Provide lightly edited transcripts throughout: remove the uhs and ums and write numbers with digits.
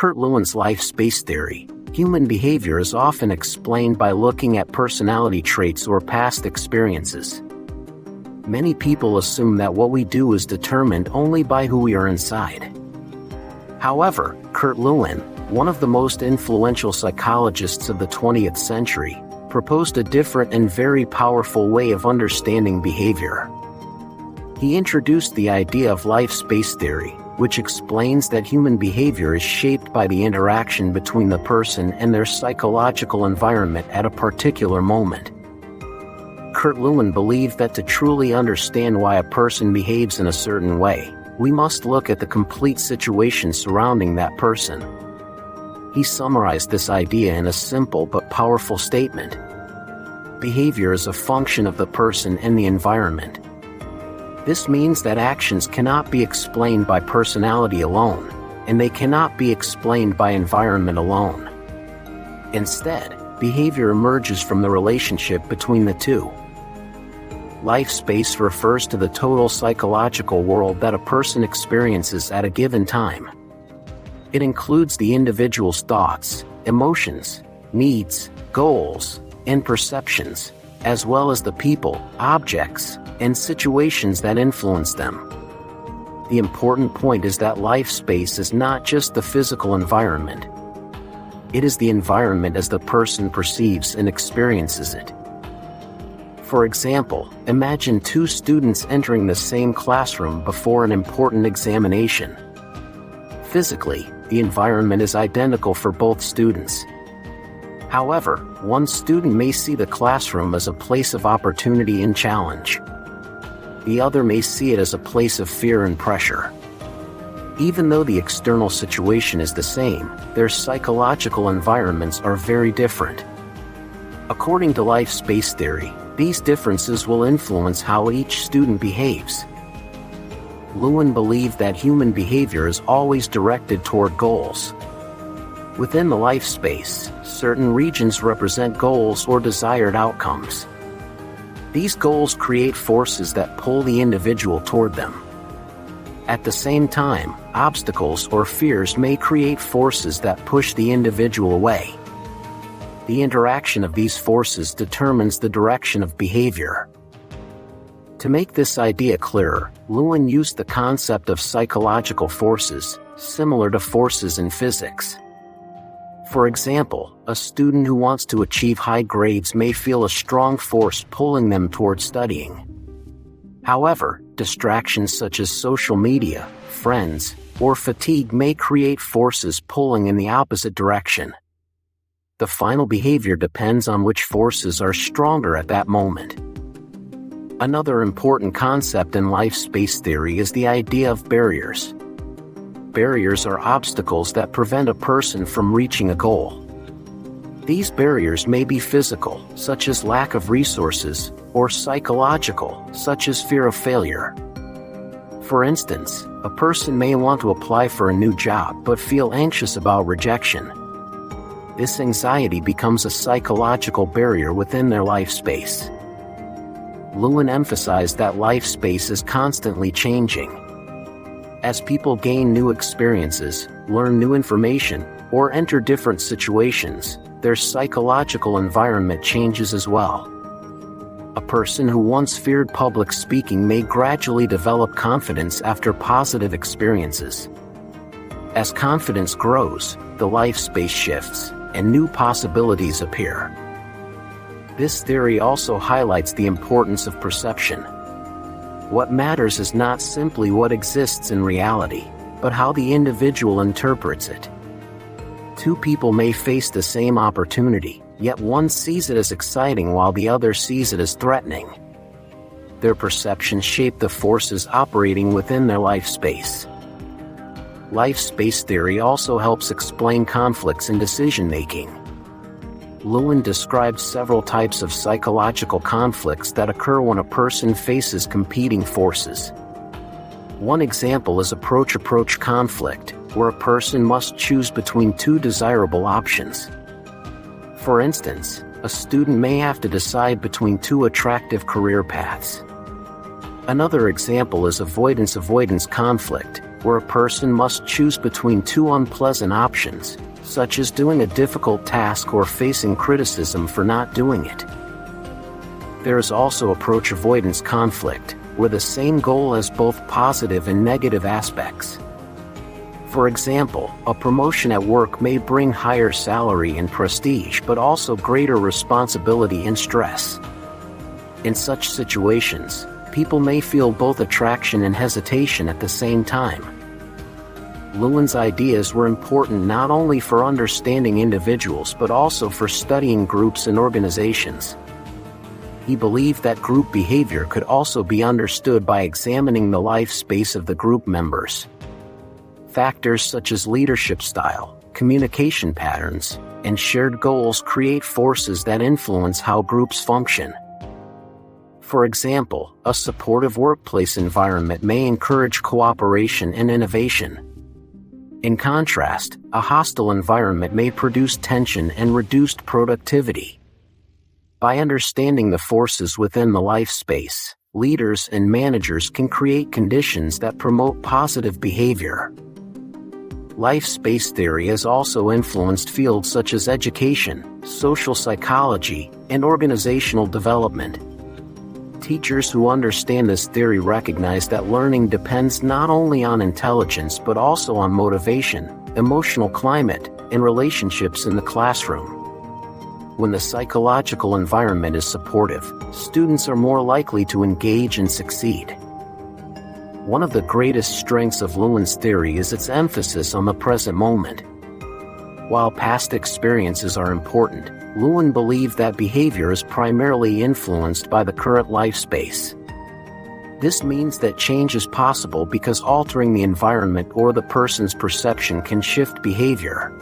Kurt Lewin's life-space theory, human behavior is often explained by looking at personality traits or past experiences. Many people assume that what we do is determined only by who we are inside. However, Kurt Lewin, one of the most influential psychologists of the 20th century, proposed a different and very powerful way of understanding behavior. He introduced the idea of life-space theory, which explains that human behavior is shaped by the interaction between the person and their psychological environment at a particular moment. Kurt Lewin believed that to truly understand why a person behaves in a certain way, we must look at the complete situation surrounding that person. He summarized this idea in a simple but powerful statement. Behavior is a function of the person and the environment. This means that actions cannot be explained by personality alone, and they cannot be explained by environment alone. Instead, behavior emerges from the relationship between the two. Life space refers to the total psychological world that a person experiences at a given time. It includes the individual's thoughts, emotions, needs, goals, and perceptions, as well as the people, objects, and situations that influence them. The important point is that life space is not just the physical environment. It is the environment as the person perceives and experiences it. For example, imagine two students entering the same classroom before an important examination. Physically, the environment is identical for both students. However, one student may see the classroom as a place of opportunity and challenge. The other may see it as a place of fear and pressure. Even though the external situation is the same, their psychological environments are very different. According to life space theory, these differences will influence how each student behaves. Lewin believed that human behavior is always directed toward goals. Within the life space, certain regions represent goals or desired outcomes. These goals create forces that pull the individual toward them. At the same time, obstacles or fears may create forces that push the individual away. The interaction of these forces determines the direction of behavior. To make this idea clearer, Lewin used the concept of psychological forces, similar to forces in physics. For example, a student who wants to achieve high grades may feel a strong force pulling them toward studying. However, distractions such as social media, friends, or fatigue may create forces pulling in the opposite direction. The final behavior depends on which forces are stronger at that moment. Another important concept in life space theory is the idea of barriers. Barriers are obstacles that prevent a person from reaching a goal. These barriers may be physical, such as lack of resources, or psychological, such as fear of failure. For instance, a person may want to apply for a new job but feel anxious about rejection. This anxiety becomes a psychological barrier within their life space. Lewin emphasized that life space is constantly changing. As people gain new experiences, learn new information, or enter different situations, their psychological environment changes as well. A person who once feared public speaking may gradually develop confidence after positive experiences. As confidence grows, the life space shifts, and new possibilities appear. This theory also highlights the importance of perception. What matters is not simply what exists in reality, but how the individual interprets it. Two people may face the same opportunity, yet one sees it as exciting while the other sees it as threatening. Their perceptions shape the forces operating within their life space. Life space theory also helps explain conflicts in decision-making. Lewin described several types of psychological conflicts that occur when a person faces competing forces. One example is approach-approach conflict, where a person must choose between two desirable options. For instance, a student may have to decide between two attractive career paths. Another example is avoidance conflict, where a person must choose between two unpleasant options, such as doing a difficult task or facing criticism for not doing it. There is also approach avoidance conflict, where the same goal has both positive and negative aspects. For example, a promotion at work may bring higher salary and prestige but also greater responsibility and stress. In such situations, people may feel both attraction and hesitation at the same time. Lewin's ideas were important not only for understanding individuals but also for studying groups and organizations. He believed that group behavior could also be understood by examining the life space of the group members. Factors such as leadership style, communication patterns, and shared goals create forces that influence how groups function. For example, a supportive workplace environment may encourage cooperation and innovation. In contrast, a hostile environment may produce tension and reduced productivity. By understanding the forces within the life space, leaders and managers can create conditions that promote positive behavior. Life space theory has also influenced fields such as education, social psychology, and organizational development. Teachers who understand this theory recognize that learning depends not only on intelligence but also on motivation, emotional climate, and relationships in the classroom. When the psychological environment is supportive, students are more likely to engage and succeed. One of the greatest strengths of Lewin's theory is its emphasis on the present moment. While past experiences are important, Lewin believed that behavior is primarily influenced by the current life space. This means that change is possible because altering the environment or the person's perception can shift behavior.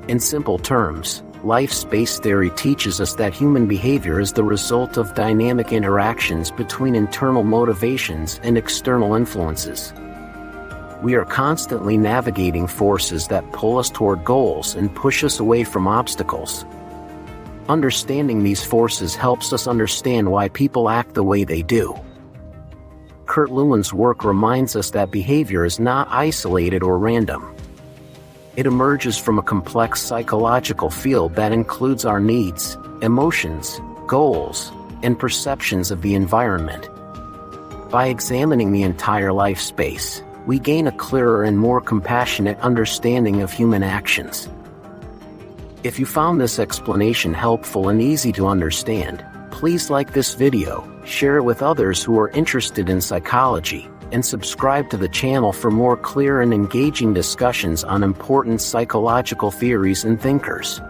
In simple terms, life space theory teaches us that human behavior is the result of dynamic interactions between internal motivations and external influences. We are constantly navigating forces that pull us toward goals and push us away from obstacles. Understanding these forces helps us understand why people act the way they do. Kurt Lewin's work reminds us that behavior is not isolated or random. It emerges from a complex psychological field that includes our needs, emotions, goals, and perceptions of the environment. By examining the entire life space, we gain a clearer and more compassionate understanding of human actions. If you found this explanation helpful and easy to understand, please like this video, share it with others who are interested in psychology, and subscribe to the channel for more clear and engaging discussions on important psychological theories and thinkers.